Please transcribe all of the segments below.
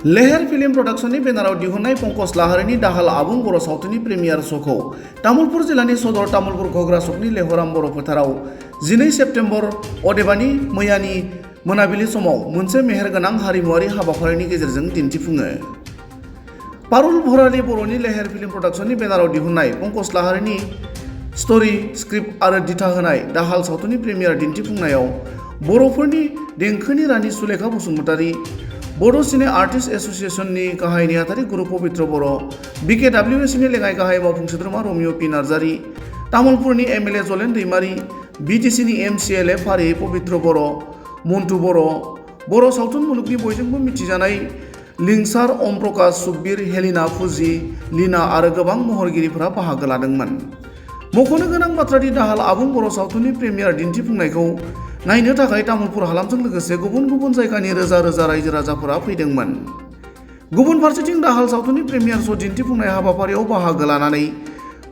लेहेर film प्रोडक्शननि बेनाराव दिहुननाय पंकज लाहारीनि दाहाल आबुं बर' सावथुननि प्रिमियार श'खौ तामुलपुर जिल्लानि सदर तामुलपुर घग्रा सकनि लेहराम बर' फोथाराव 12 सेप्तेम्बर अदेबानि मैयानि मोनाबिलि समाव मोनसे मेहेरगोनां हारिमुआरि हाबाफारिनि गेजेरजों दिन्थिफुङो। पारुल भराली बर'नि लेहेर फिल्म प्रोडक्शननि बेनाराव दिहुननाय पंकज लाहारीनि स्ट'री स्क्रिप्ट आरो दिथा होनाय दाहाल सावथुननि प्रिमियार दिन्थिफुंनायाव बर'फोरनि देंखोनि रानि सुलेखा बसुमतारी, बड' सिने आर्टिस्ट एस'सिएशननि गाहाय नेहाथारि गुरु पबित्र बर', BKWSनि लेङाइ गाहाय मावफुं सोद्रोमा रमिय' पि नार्जारी, तामुलपुरनि MLA जलेन दैमारी, BTCनि MCLA फारियै पबित्र बर', मन्टु बर', बर' सावथुन मुलुगनि बयजोंबो मिथिजानाय लिंसार ओम प्रकाश सुकबिर, हेलिना फुजि, लीना आरो गोबां महरगिरिफोरा बाहागो लादोंमोन। मख'नो गोनां बाथ्रादि दाहाल आबुं बर' सावथुननि प्रिमियार दिन्थिफुंनायखौ नायनो थाखाय तामुलपुर हालामजों लोगोसे गुबुन गुबुन जायगानि रोजा रोजा रायजो राजाफोरा फैदोंमोन। गुबुन फारसेथिं दाहाल सावथुननि प्रिमियार श' दिन्थिफुंनाय हाबाफारियाव बाहागो लानानै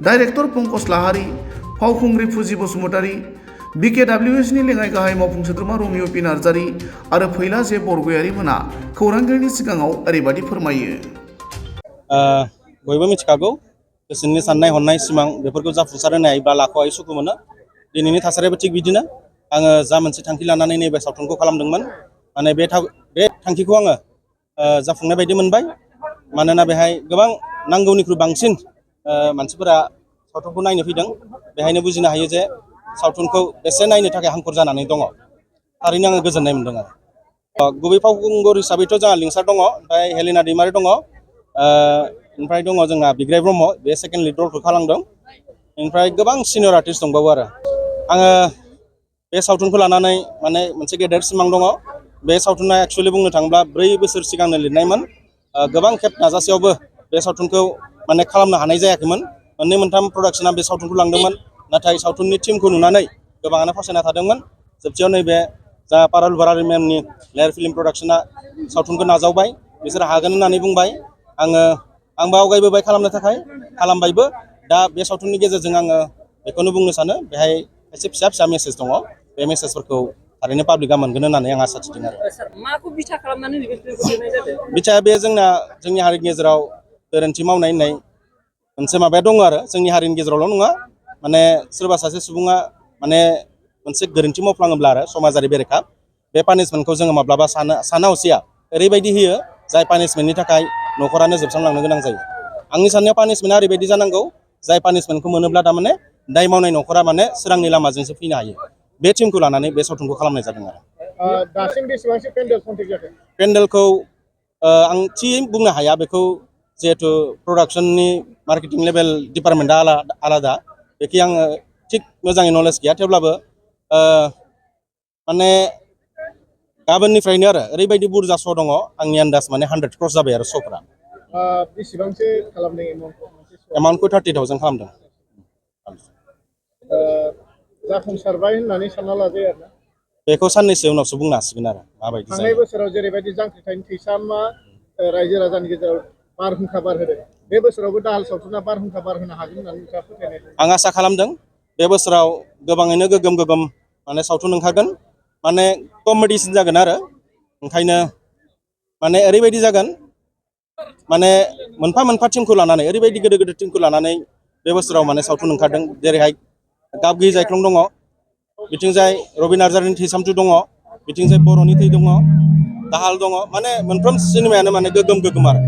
डाइरेक्टर पंकज लाहारी, फावखुंग्रि फुजि बसुमतारी, BKWSनि लेङाइ गाहाय मावफुं सोद्रोमा रमिय' पि नार्जारी आरो फैला जे बरगयारी मोना खौरांगिरिनि सिगाङाव ओरैबायदि फोरमायो। बयबो मिथिखागौ गोसोनि साननाय हनाय सिमां बेफोरखौ जाफुंसार होनो हायोब्ला लाखौहाय सुखु मोनो। दिनैनि थासारियाबो थिग बिदिनो आङो जा मोनसे थांखि लानानै नैबे सावथुनखौ खालामदोंमोन, माने बे थांखिखौ आङो जाफुंनाय बायदि मोनबाय। मानोना बेहाय गोबां नांगौनिख्रुइ बांसिन मानसिफोरा सावथुनखौ नायनो फैदों। बेहायनो बुजिनो हायो जे सावथुनखौ बेसे नायनो थाखाय हांखुर जानानै दङ। थारैनो आङो गोजोननाय मोनदों आरो गुबै फावखुंगुर हिसाबैथ' जोंहा लिंसार दङ, ओमफ्राय हेलिना दैमारी दङ, ओमफ्राय दङ जोंहा बिग्राय ब्रह्म, बे सेकेन्ड लिड रलखौ खालामदों। ओमफ्राय गोबां सिनियर आर्टिस्ट दंबावो आरो आङो बे सावथुनखौ लानानै माने मोनसे गेदेर सिमां दङ। बे सावथुना एक्सुवेलि बुंनो थाङोब्ला 4 बोसोर सिगांनो लिरनायमोन। गोबां खेब नाजासेयावबो बे सावथुनखौ माने खालामनो हानाय जायाखैमोन। 2-3 प्रडाक्शना बे सावथुनखौ लांदोंमोन, नाथाय सावथुननि टीमखौ नुनानै गोबाङानो फासायना थादोंमोन। जोबथियाव नैबे जा पारुल भराली मेमनि लेहेर फिल्म प्रडाक्शना सावथुनखौ नाजावबाय, बिसोर हागोन होननानै बुंबाय। आंबो आवगायबोबाय खालामनो थाखाय, खालामबायबो। दा बे सावथुननि गेजेरजों आङो बेखौनो बुंनो सानो, बेहाय एसे फिसा फिसा मेसेज दङ। बे मेसेजफोरखौ थारैनो पाब्लिकआ मोनगोन होननानै आं आसा थिदों आरो। माखौ बिथा खालामनानै नैबे फिल्मखौ लिरनाय जादों? बिथाया बे जोंनि हारिनि गेजेराव गोरोन्थि मावनाय होननाय मोनसे माबाया दङ आरो जोंनि हारिनि गेजेरावल' नङा, माने सोरबा सासे सुबुङा माने मोनसे गोरोन्थि मावफ्लाङोब्ला आरो समाजारि बेरेखा, बे पानिशमेन्टखौ जोङो माब्लाबा साना हसिया ओरैबायदि होयो जाय पानिशमेन्टनि थाखाय न'खरानो जोबस्रांलांनो गोनां जायो। आंनि साननायाव पानिशमेन्टआ ओरैबायदि जानांगौ जाय पानिशमेन्टखौ मोनोब्ला थारमाने दाय मावनाय न'खरा माने सोरांनि लामाजोंसो फैनो हायो। बे टीमखौ लानानै बे सावथुनखौ खालामनाय जादों आरो। दासिम बेसेबांसो पेन्डेल कमप्लिट जादों? पेन्डेलखौ आं थि बुंनो हाया, बेखौ जिहेथु प्रडाक्शननि मार्केटिं लेभेल डिपार्टमेन्टआ आलादा, बेखि आङो थिग मोजाङै नलेज गैया। थेवब्लाबो माने गाबोननिफ्रायनो आरो ओरैबायदि बुरजा श' दङ, आंनि आन्दाज माने 100 क्र'र जाबाय आरो श'फ्रा। बेसेबांसो खालामदों एमाउन्टखौ? एमाउन्टखौ 30,000 खालामदों। जाफुंसारबाय होननानै सानना लाजायो आरोना? बेखौ साननैसो उनावसो बुंनो हासिगोन आरो माबायदि जायो। थांनाय बोसोराव जेरैबायदि जांख्रिथायनि थैसामा रायजो राजानि गेजेराव बारहुंखा बारहोदों, बे बोसोरावबो दाहाल सावथुना बारहुंखा बारहोनो हागोन होननानै नोंथाङा फोथायनाय दं? आं आसा खालामदों बे बोसोराव गोबाङैनो गोगोम माने सावथुन ओंखारगोन, माने कमेडिसिन जागोन आरो। ओंखायनो माने ओरैबायदि जागोन, माने मोनफा टीमखौ लानानै ओरैबायदि गिदिर टीमखौ लानानै बे बोसोराव माने सावथुन ओंखारदों। जेरैहाय गाबगैयि जायख्लं दङ, बिथिंजाय रबि नार्जारिनि थैसामथु दङ, बिथिंजाय बर'नि थै दङ, दाहाल दङ। माने मोनफ्रोम सिनेमायानो माने गोगोम आरो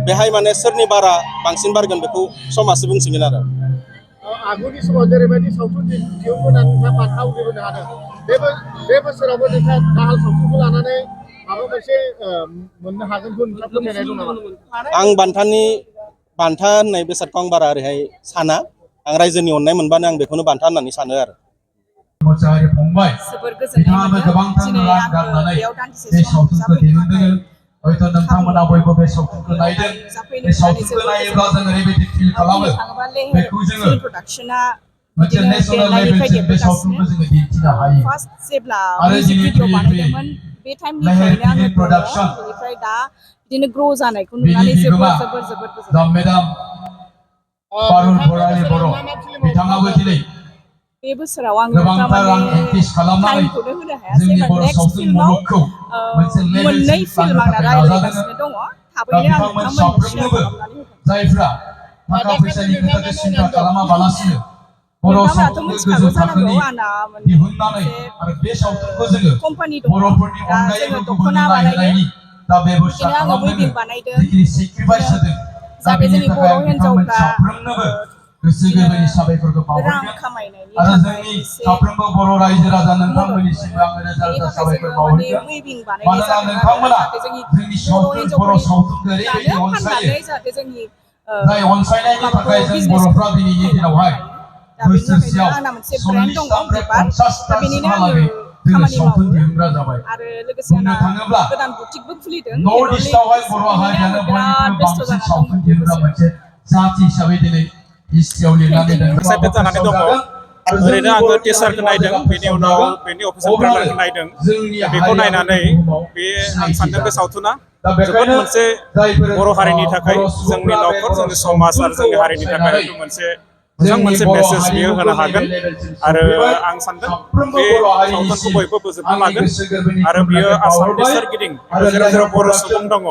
बेहाय माने सोरनि बारा बांसिन बारगोन बेखौ समासो बुंसिगोन आरो। आगुनि समाव जेरैबायदि सावथुन दिहुनबोनानै नोंथाङा बान्था उग्रिबोनो हादों, बे बोसोरावबो नोंथाङा दाहाल सावथुनखौ लानानै माबा मोनसे मोननो हागोनखौ नोंथाङा फोथायनाय दं नामा? आं बान्था होननाय बेसादखौ आं बारा ओरैहाय साना। आं रायजोनि अननाय मोनबानो आं बेखौनो बान्था होननानै सानो आरो। जोबोर गोजोननाय मोनदों दिनै आङो बेयाव दान्दिसे सम नुजाफैनो थाखाय हयथ' नोंथांमोना बयबो बे सावथुनखौ नायदों। नुजाफैनो बे मोननानै सावथुनखौ जोबोर नायोब्ला गोजोननाय जों ओरैबायदि फिल मोनदों। खालामो बुंनो थाङोबा लेहेर बेखौ जोङो फिल्म प्रडाक्शना मोनसे बिदिनो नेसनेल देरनायनिफ्राय लेभेलसिम बे देरबोगासिनो। सावथुनखौ जोङो दिन्थिनो हायो। फार्स्ट जेब्ला आरो मिउजिक दिनै भिडिअ फैयै फैयै बानायदोंमोन बे लेहेर टाइमनिफ्रायनो आङो फिल्म दङ, प्रडाक्शन बेनिफ्राय दा बिदिनो ग्र' जानायखौ बिनि नुनानै बिगोमा जोबोर दा गोजोननाय मोनदों। मेडाम पारुल भराली बर' बिथाङाबो दिनै बे बोसोराव आङो गोबांथार रां थारमाने एक्टिस खालामनानै टाइमखौनो होनो हायासै जोंनि बाट बर' नेक्स्ट सावथुन फिल्माव मुलुगखौ मोनसे मोननै लेभेलसिम फिल्म लांनो आंना थाखाय रायज्लायगासिनो नाजादों। दङ दा थाबैनो आं बिथांमोन नोंथांमोननो शेयार साफ्रोमनोबो खालामनानै होगोन जायफ्रा थाखा फैसानि खोथाखौ सिन्था खालामाबालासिनो बर' नोंथांमोनाथ' सावथुनखौ मिथिखागौ गोजौ जानांगौ थाखोनि आंना दिहुननानै मोनसे आरो बे सावथुनखौ जोङो कम्पानि दङ बर'फोरनि दा अनगायैबो जोङो गुबुननो दख'ना बानायो नायहोनायनि दा बेबस्था बिदिनो आङो खालामदों वेभिं बानायदों जिखिनि सेक्रिफाइस बिदिनो होदों दा जाहाथे बेनि जोंनि थाखाय बर' आं बिथांमोन हिन्जावफ्रा साफ्रोमनोबो गोसो बिदिनो गोरबोनि साबायखरखौ रां बावहरगोन खामायनायनि आरो थाखाय जोंनि एसे साफ्रोमबो बर' रायजो राजा मदद नोंथांमोननिसिमबो मोनो आङो रोजा बेनि रोजा थाखाय साबायखर जोङो माने बावहरगोन वेभिं बानायनाय मानोना जादों आरो नोंथांमोना जाहाथे जोंनि जोंनि बर' बर' हिन्जावफोरनि सावथुनखौ ओरैबायदि फ्रानो अनसायो फाननानै जाहाथे जोंनि जाय अनसायनायनि माबाखौ थाखाय जों बिजनेसखौ बर'फ्रा दिनैनि फोथांलांनो दिनावहाय हायो दा बेनि थाखायनो बोसोरसेयाव आंना मोनसे ब्रेन्ड दङ 40तानिफ्राय बिबार दा बेनिनो आङो 50तासिमहालागै जोङो खामानि सावथुन मावो दिहुनग्रा जाबाय आरो लोगोसे बुंनो आंना थाङोब्ला गोदान बुटिकबो खुलिदों नर्थ हेर'लिक इस्टआवहाय बर' बेनिनो हारियानो आङो बिराद बयनिख्रुइबो बेस्थ' बांसिन जानानै सावथुन दंमोन बे दिहुनग्रा बोसोराव मोनसे जाथि हिसाबै दिनै हिस्ट्रियाव लिरनानै थेंक इउ दोनगोन एक्साइटेड जानानै दङ आरो ओरैनो जोंनि आङो बर'नि टिजारखौ हारिमुवा नायदों जेब्ला बेनि उनाव फोसावजागोन बेनि अफिसियेल अब्लानो ट्रेलारखौ नायदों जोंनि दा बेखौ हारियाबो नायनानै बुहुमाव बे आं सिनायथि सानदों बे जागोन सावथुना दा जोबोद बेखायनो मोनसे जायफोर बर' हारिनि थाखाय बर' जोंनि सुबुंफ्रा बे न'खर बर' जोंनि समाज आरो सावथुनखौ जोंनि हारिनि थाखाय अनसायनानै हयथ' मोनसे मोजां जोंनि मोनसे बर' मेसेज बियो हारिमुखौ होनो नैबे हागोन लेभेलसिम आरो सौफैबाय आं सानदों साफ्रोमबो बे बर' सावथुनखौ हारिनिसिम बयबो बोजबनो आंनि लागोन गोसो गोरबोनि आरो बियो खुलुमनायखौ आसामनि बावहरबाय सोरगिदिं आरो जेराव लेहार जेराव बर' प्रडाक्सन सुबुं दङ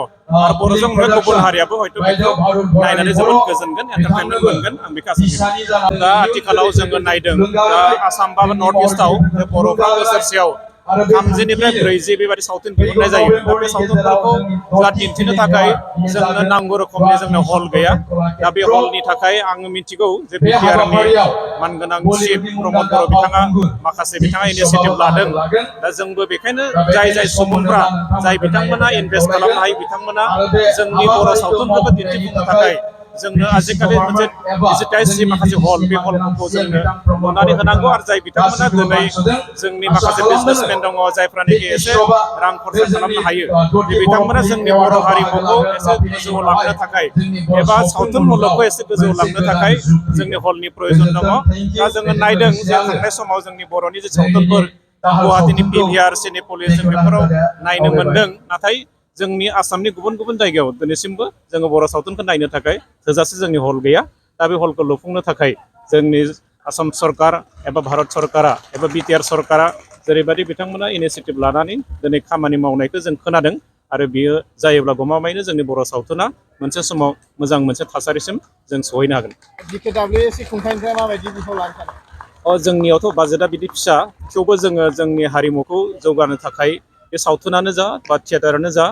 आरो बर'जों फिल्म मोननाय गुबुन प्रडाक्सन हारियाबो हयथ' बायदेव बेखौ भारत बरारि नायनानै बर' जोबोद गोजोनगोन एन्टारटेनमेन्ट बिथांनोबो मोनगोन आं बेखौ आसा बिसानि खालामो जानानै दा इयुन आथिखालाव जोङो जोलैफोरखौ नायदों थुलुंगा दा होनाय आसाम बा जोंनि नर्थ इस्टआव मावगिरिफोरखौ बर'फ्रा थुलुंगा होनाय बोसोरसेयाव आरो बे 30निफ्राय थांखियैनो 40 बेबायदि सावथुन फैगौ दिहुननाय जायो दा बे नभेम्बरनि गेजेराव सावथुनफोरखौ जोंनि जा नर्थ इस्ट दिन्थिनो फिल्म थाखाय एवार्ड बियो जोंनो जागोन नांगौ रोखोमनि जोंनो गुवाहाटी हल गैया सुब्रमण्यम दा बे कलाक्षेत्र हलनि थाखाय आङो मिथिगौ जे बे बिटिआरनि हाबाफारियाव मानगोनां चिफ बलिउडनि प्रमद मुंदांखा बर' बिथाङा फावखुंगुर माखासे बिथाङा जेखि इनिसियेटिभ सभाबा लादों बाहागो लागोन दा जोंबो बेखायनो दा जाय बेखायनो जाय सम सुबुंफ्रा मोनोब्ला जाय नोंथांमोनखौ नायनो बिथांमोना थाखाय इनभेस्ट खालामनो खावलायगोन हायो बिथांमोना आरो बे जोंनि बर' हाबाफारिखौ सावथुनफोरखौ मावफुंनायनि दिन्थिफुंनो थाखाय जोंनो बिटिसि आजिखालि मोनसे गभर्नमेन्ट एबा डिजिटाइज जि जोंनि माखासे हल बिटिसिनि बे मानगोनां हलफोरखौ सिएम जोंनो बिथां प्रमद लुनानै बर' होनांगौ बिथाङा आरो जाय बिथांमोना गासिखौबो दिनै बानस'दों जोंनि आसा माखासे खालामदों बिजनेसमेन दङ बे जायफ्रानोखि एसे इसरबा रां बे खरसा जोंनि खालामनो हायो बे दथि बर' बिथांमोना फिल्म जोंनि बर' एवार्डआव बाहागो हारिमुखौ लागोन एसे लाफैनायनि गोजौआव उनावहाय लांनो थाखाय जोंनि बर' एबा सावथुन सावथुन मुलुगाव मुलुगखौ एसे गोजौआव मोनसे लांनो गोदान थाखाय जुग जोंनि फैगोन हलनि प्रयजन दङ गोजोन्थों थेंक इउ दा जोङो बेजों नायदों लोगोसे जे आङो थांनाय समाव जोंनि बर'नि जे दिनैनि सावथुनफोर दाहाल गुवाहाटीनि सावथुनखौ पिभिआर सिनेपलिस जों बेखेवना बेफोराव होनो नायनो खावलायबाय मोनदों नाथाय जोंनि आसामनि गुबुन गुबुन जायगायाव दिनैसिमबो जोङो बर' सावथुनखौ नायनो थाखाय थोजासे जोंनि हल गैया दा बे हलखौ लुफुंनो थाखाय जोंनि आसाम सरकार एबा भारत सरकारा एबा बिटिआर सरकारा जेरैबायदि बिथांमोना इनिसियेटिभ लानानै दिनै खामानि मावनायखौ जों खोनादों आरो बियो जायोब्ला गमामायैनो जोंनि बर' सावथुना मोनसे समाव मोजां मोनसे थासारिसिम जों सहैनो हागोन बिकेडब्लिउएसि खुंथायनिफ्राय माबायदि बिफाव लानो सानो जोंनियावथ' बाजेटआ बिदि फिसा थेवबो जोङो जोंनि हारिमुखौ जौगानो थाखाय बे सावथुनानो जा बा थियेटारानो जा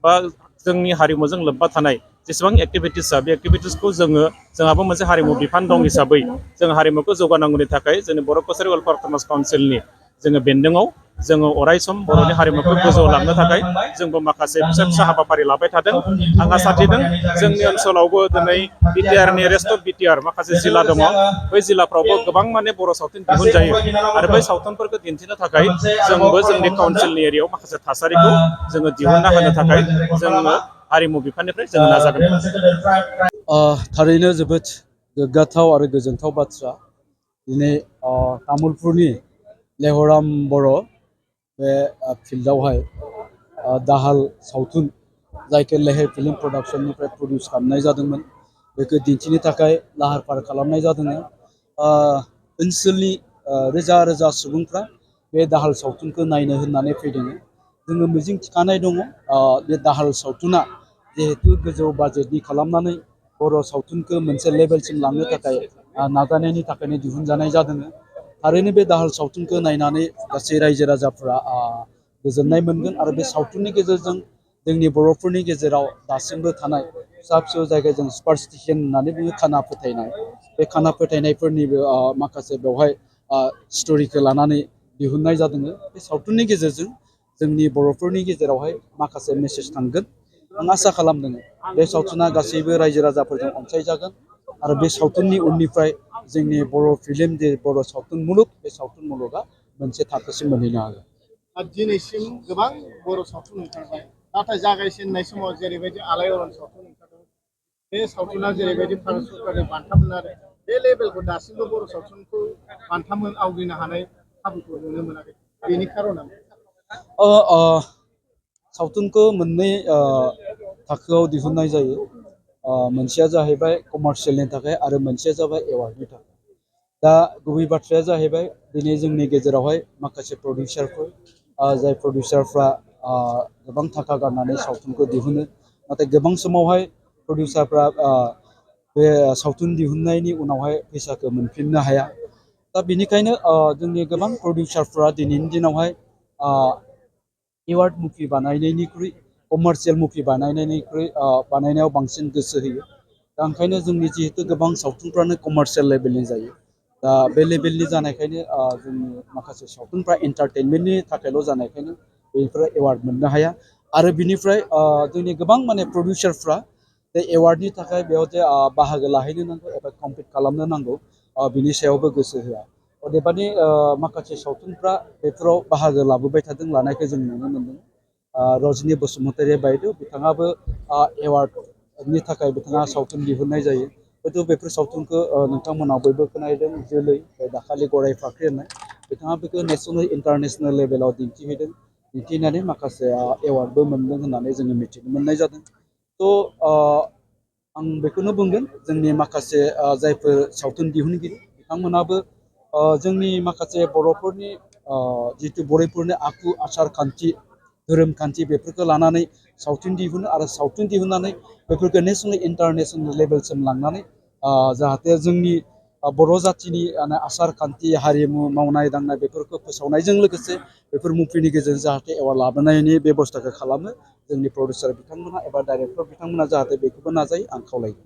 बा जोंनि हारिमुजों लोब्बा थानाय जेसेबां एक्टिभिटिसआ बे एक्टिभिटिसखौ जोंहाबो मोनसे हारिमु बिफान दं हिसाबै जों हारिमुखौ जौगानांगौनि थाखाय जोंनि बर' कसारि वेलफेयार फेमास काउन्सिलनि जोङो बेन्दोङाव जोङो अराय सम बर'नि हारिमुखौ गोजौआव लांनो थाखाय जोंबो माखासे फिसा फिसा हाबाफारि लाबाय थादों आं आसा थिदों जोंनि ओनसोलावबो दिनै बिटिआरनि रेस्ट अफ बिटिआर माखासे जिल्ला दङ बै जिल्लाफ्रावबो गोबां माने बर' सावथुन दिहुनजायो आरो बै सावथुनफोरखौ दिन्थिनो थाखाय जोंबो जोंनि काउन्सिलनि एरियायाव माखासे थासारिखौ जोङो दिहुनना होनो थाखाय जोङो हारिमु बिफाननिफ्राय जोङो नाजागोन थारैनो जोबोद गोग्गाथाव आरो गोजोनथाव बाथ्रा दिनै तामुलपुरनि लेहराम बर' बे फिल्डआवहाय दाहाल सावथुन जायखौ लेहेर फिल्म प्रडाक्सननिफ्राय प्रडिउस खालामनाय जादोंमोन बेखौ दिन्थिनो थाखाय लाहार फाहार खालामनाय जादोंमोन ओनसोलनि रोजा रोजा सुबुंफ्रा बे दाहाल सावथुनखौ नायनो होननानै फैदों जोङो मिजिं थिखानाय दङ बे दाहाल सावथुना जिहेतु गोजौ बाजेटनि खालामनानै बर' सावथुनखौ मोनसे लेभेलसिम लांनो थाखाय नाजानायनि थाखायनो दिहुनजानाय जादों थारैनो बे दाहाल सावथुनखौ नायनानै गासै रायजो राजाफ्रा गोजोननाय मोनगोन आरो बे सावथुननि गेजेरजों जोंनि बर'फोरनि गेजेराव दासिमबो थानाय फिसा फिसौ जायगायाव जों सुपारस्टिसन होननानै बुङो खाना फोथायनाय बे खाना फोथायनायफोरनिबो माखासे बेवहाय स्ट'रिखौ लानानै दिहुननाय जादों बे सावथुननि गेजेरजों जोंनि बर'फोरनि गेजेरावहाय माखासे मेसेज थांगोन आं आसा खालामदों बे सावथुना गासैबो रायजो राजाफोरजों अनसायजागोन आरो बे सावथुननि उननिफ्राय जोंनि बर' फिल्म जे बर' सावथुन मुलुग बे सावथुन मुलुगा मोनसे थाखोसिम मोनहैनो हागोन दिनैसिम गोबां बर' सावथुन ओंखारबाय नाथाय जागायजेननाय समाव जेरैबायदि आलायारन सावथुन ओंखारदों बे सावथुना जेरैबायदि भारत सरकारनि बान्था मोनो आरो बे लेभेलखौ दासिमबो बर' सावथुनखौ बान्था आवग्रिनो हानाय खाबुखौ नुनो मोनाखै बेनि खारना सावथुनखौ मोननै थाखोआव दिहुननाय जायो मोनसेया जाहैबाय कमार्सियेलनि थाखाय आरो मोनसेया जाबाय एवार्डनि थाखाय दा गुबै बाथ्राया जाहैबाय दिनै जोंनि गेजेरावहाय माखासे प्रडिउसारफोर जाय प्रडिउसारफ्रा गोबां थाखा गारनानै सावथुनखौ दिहुनो नाथाय गोबां समावहाय प्रडिउसारफ्रा बे सावथुन दिहुननायनि उनावहाय फैसाखौ मोनफिननो हाया दा बेनिखायनो जोंनि गोबां प्रडिउसारफ्रा दिनैनि दिनावहाय एवार्ड मुभि बानायनायनिख्रुइ कमार्शियेल मुभि बानायनायाव बांसिन गोसो होयो दा ओंखायनो जोंनि जिहेतु गोबां सावथुनफ्रानो कमार्शियेल लेभेलनि जायो दा बे लेभेलनि जानायखायनो जोंनि माखासे सावथुनफ्रा एन्टारटेनमेन्टनि थाखायल' जानायखायनो बेफोरो एवार्ड मोननो हाया आरो बिनिफ्राय जोंनि गोबां माने प्रडिउसारफ्रा बे एवार्डनि थाखाय बेयाव जे बाहागो लाहैनो नांगौ एबा कम्पिट खालामनो नांगौ बिनि सायावबो गोसो होआ अदेबानि माखासे सावथुनफ्रा बेफोराव बाहागो लाबोबाय थादों लानायखौ जों नुनो मोन्दों रजनी बसुमतारी बायद' बिथाङाबो एवार्डनि थाखाय बिथाङा सावथुन दिहुननाय जायो हयथ' बेफोर सावथुनखौ नोंथांमोना बयबो खोनादों जोलै दाखालि गराय फाख्रि होननाय बिथाङा बेखौ नेसनेल इन्टारनेसनेल लेभेलाव दिन्थिहैदों दिन्थिनानै माखासे एवार्डबो मोनदों होननानै जोङो मिथिनो मोननाय जादों थ' आं बेखौनो बुंगोन जोंनि माखासे जायफोर सावथुन दिहुनगिरि बिथांमोनाबो जोंनि माखासे बर'फोरनि जितु बर'फोरनि आखु आसार खान्थि धोरोम खान्थि बेफोरखौ लानानै सावथुन दिहुनो आरो सावथुन दिहुननानै बेफोरखौ नेसनेल इन्टारनेसनेल लेभेलसिम लांनानै जाहाथे जोंनि बर' जाथिनि आसार खान्थि हारिमु मावनाय दांनाय बेफोरखौ फोसावनायजों लोगोसे बेफोर मुभिनि गेजेरजों जाहाथे एवार्ड लाबोनायनि बेबस्थाखौ खालामो जोंनि प्रडिउसार बिथांमोना एबा डाइरेक्टर बिथांमोना जाहाथे बेखौबो नाजायो आं खावलायो